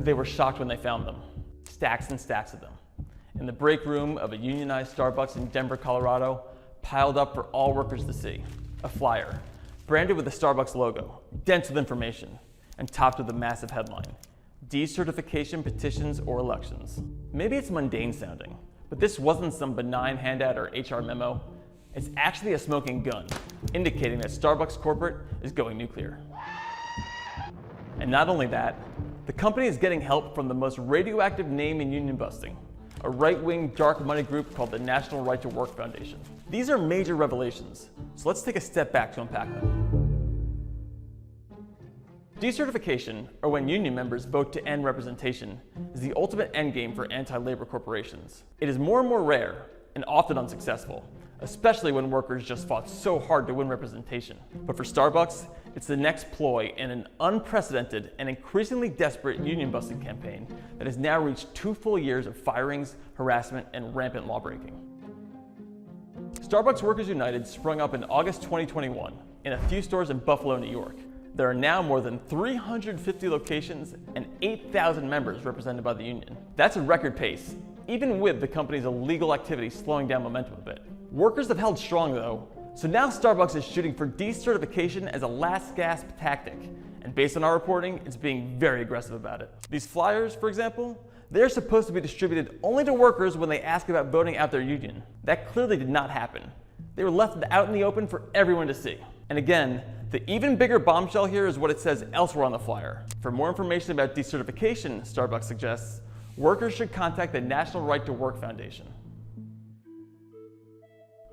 They were shocked when they found them. Stacks and stacks of them. In the break room of a unionized Starbucks in Denver, Colorado, piled up for all workers to see. A flyer, branded with the Starbucks logo, dense with information, and topped with a massive headline: decertification petitions or elections. Maybe it's mundane sounding, but this wasn't some benign handout or HR memo. It's actually a smoking gun, indicating that Starbucks corporate is going nuclear. And not only that, the company is getting help from the most radioactive name in union busting, a right-wing dark money group called the National Right to Work Foundation. These are major revelations, so let's take a step back to unpack them. Decertification, or when union members vote to end representation, is the ultimate endgame for anti-labor corporations. It is more and more rare, and often unsuccessful, especially when workers just fought so hard to win representation. But for Starbucks, it's the next ploy in an unprecedented and increasingly desperate union busting campaign that has now reached 2 full years of firings, harassment, and rampant lawbreaking. Starbucks Workers United sprung up in August 2021 in a few stores in Buffalo, New York. There are now more than 350 locations and 8,000 members represented by the union. That's a record pace, even with the company's illegal activity slowing down momentum a bit. Workers have held strong though, so now Starbucks is shooting for decertification as a last gasp tactic, and based on our reporting, it's being very aggressive about it. These flyers, for example, they're supposed to be distributed only to workers when they ask about voting out their union. That clearly did not happen. They were left out in the open for everyone to see. And again, the even bigger bombshell here is what it says elsewhere on the flyer. For more information about decertification, Starbucks suggests, workers should contact the National Right to Work Foundation.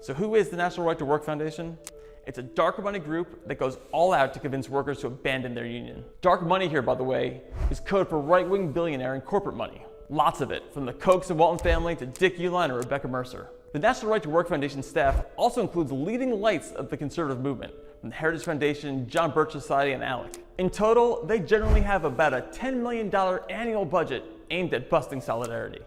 So who is the National Right to Work Foundation? It's a dark money group that goes all out to convince workers to abandon their union. Dark money here, by the way, is code for right-wing billionaire and corporate money. Lots of it, from the Kochs and Walton family to Dick Uihlein or Rebecca Mercer. The National Right to Work Foundation staff also includes leading lights of the conservative movement, from the Heritage Foundation, John Birch Society, and ALEC. In total, they generally have about a $10 million annual budget aimed at busting solidarity.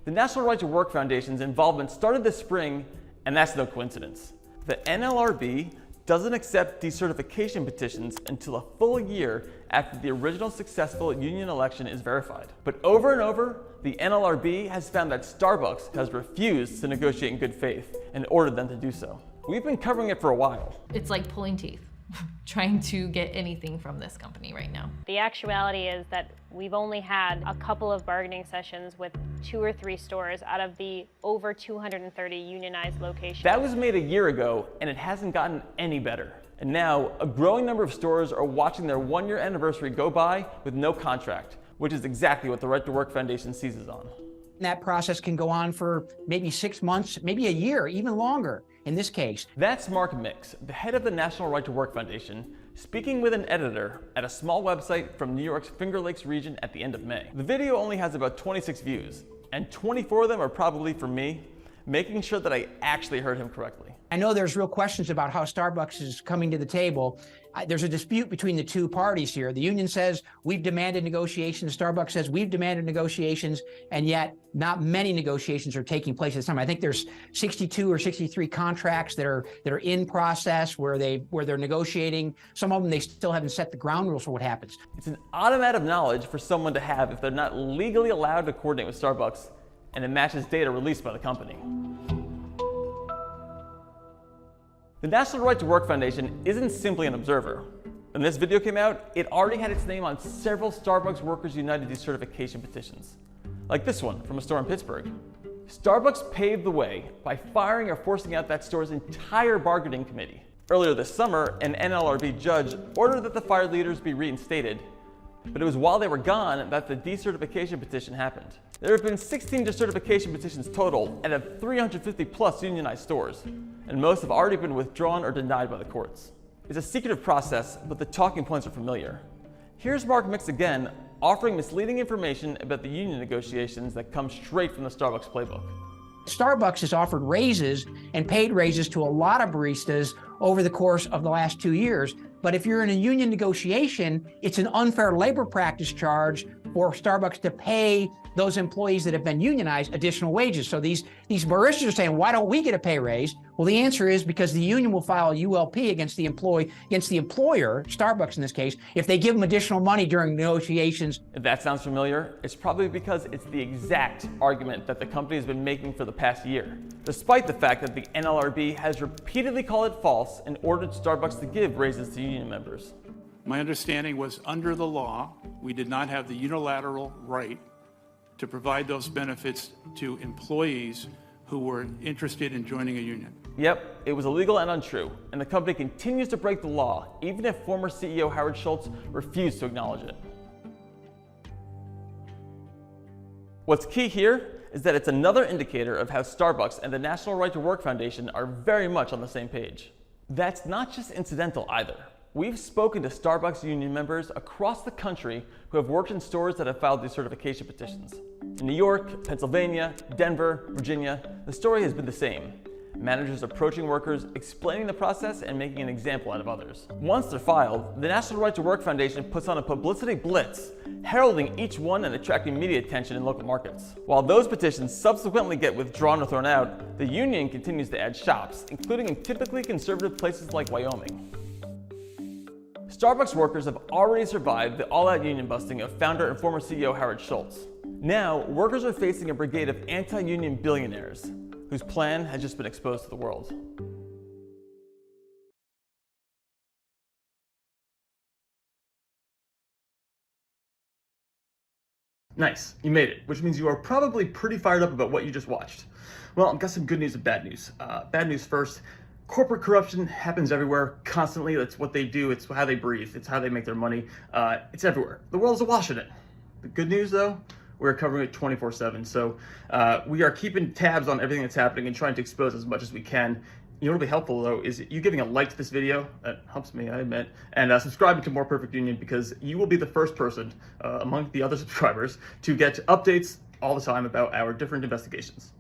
The National Right to Work Foundation's involvement started this spring, and that's no coincidence. The NLRB doesn't accept decertification petitions until a full year after the original successful union election is verified. But over and over, the NLRB has found that Starbucks has refused to negotiate in good faith and ordered them to do so. We've been covering it for a while. It's like pulling teeth, trying to get anything from this company right now. The actuality is that we've only had a couple of bargaining sessions with 2 or 3 stores out of the over 230 unionized locations. That was made a year ago, and it hasn't gotten any better. And now, a growing number of stores are watching their 1-year anniversary go by with no contract, which is exactly what the Right to Work Foundation seizes on. That process can go on for maybe 6 months, maybe a year, even longer in this case. That's Mark Mix, the head of the National Right to Work Foundation, speaking with an editor at a small website from New York's Finger Lakes region at the end of May. The video only has about 26 views, and 24 of them are probably from me, making sure that I actually heard him correctly. I know there's real questions about how Starbucks is coming to the table. There's a dispute between the two parties here. The union says we've demanded negotiations. Starbucks says we've demanded negotiations, and yet not many negotiations are taking place at this time. I think there's 62 or 63 contracts that are in process where they're negotiating. Some of them they still haven't set the ground rules for what happens. It's an odd amount of knowledge for someone to have if they're not legally allowed to coordinate with Starbucks, and it matches data released by the company. The National Right to Work Foundation isn't simply an observer. When this video came out, it already had its name on several Starbucks Workers United decertification petitions, like this one from a store in Pittsburgh. Starbucks paved the way by firing or forcing out that store's entire bargaining committee. Earlier this summer, an NLRB judge ordered that the fired leaders be reinstated, but it was while they were gone that the decertification petition happened. There have been 16 decertification petitions total out of 350 plus unionized stores, and most have already been withdrawn or denied by the courts. It's a secretive process, but the talking points are familiar. Here's Mark Mix again, offering misleading information about the union negotiations that come straight from the Starbucks playbook. Starbucks has offered raises and paid raises to a lot of baristas over the course of the last 2 years. But if you're in a union negotiation, it's an unfair labor practice charge for Starbucks to pay those employees that have been unionized additional wages. So these baristas are saying, why don't we get a pay raise? Well, the answer is because the union will file a ULP against the employer, Starbucks in this case, if they give them additional money during negotiations. If that sounds familiar, it's probably because it's the exact argument that the company has been making for the past year, despite the fact that the NLRB has repeatedly called it false and ordered Starbucks to give raises to union members. My understanding was under the law, we did not have the unilateral right to provide those benefits to employees who were interested in joining a union. Yep, it was illegal and untrue, and the company continues to break the law, even if former CEO Howard Schultz refused to acknowledge it. What's key here is that it's another indicator of how Starbucks and the National Right to Work Foundation are very much on the same page. That's not just incidental either. We've spoken to Starbucks union members across the country who have worked in stores that have filed decertification petitions. In New York, Pennsylvania, Denver, Virginia, the story has been the same. Managers approaching workers, explaining the process, and making an example out of others. Once they're filed, the National Right to Work Foundation puts on a publicity blitz, heralding each one and attracting media attention in local markets. While those petitions subsequently get withdrawn or thrown out, the union continues to add shops, including in typically conservative places like Wyoming. Starbucks workers have already survived the all-out union busting of founder and former CEO Howard Schultz. Now, workers are facing a brigade of anti-union billionaires, whose plan has just been exposed to the world. Nice, you made it, which means you are probably pretty fired up about what you just watched. Well, I've got some good news and bad news. Bad news first. Corporate corruption happens everywhere, constantly. That's what they do. It's how they breathe. It's how they make their money. It's everywhere. The world's awash in it. The good news, though, we're covering it 24/7. So we are keeping tabs on everything that's happening and trying to expose as much as we can. You know what'll be helpful, though, is you giving a like to this video. That helps me, I admit. And subscribing to More Perfect Union, because you will be the first person among the other subscribers to get updates all the time about our different investigations.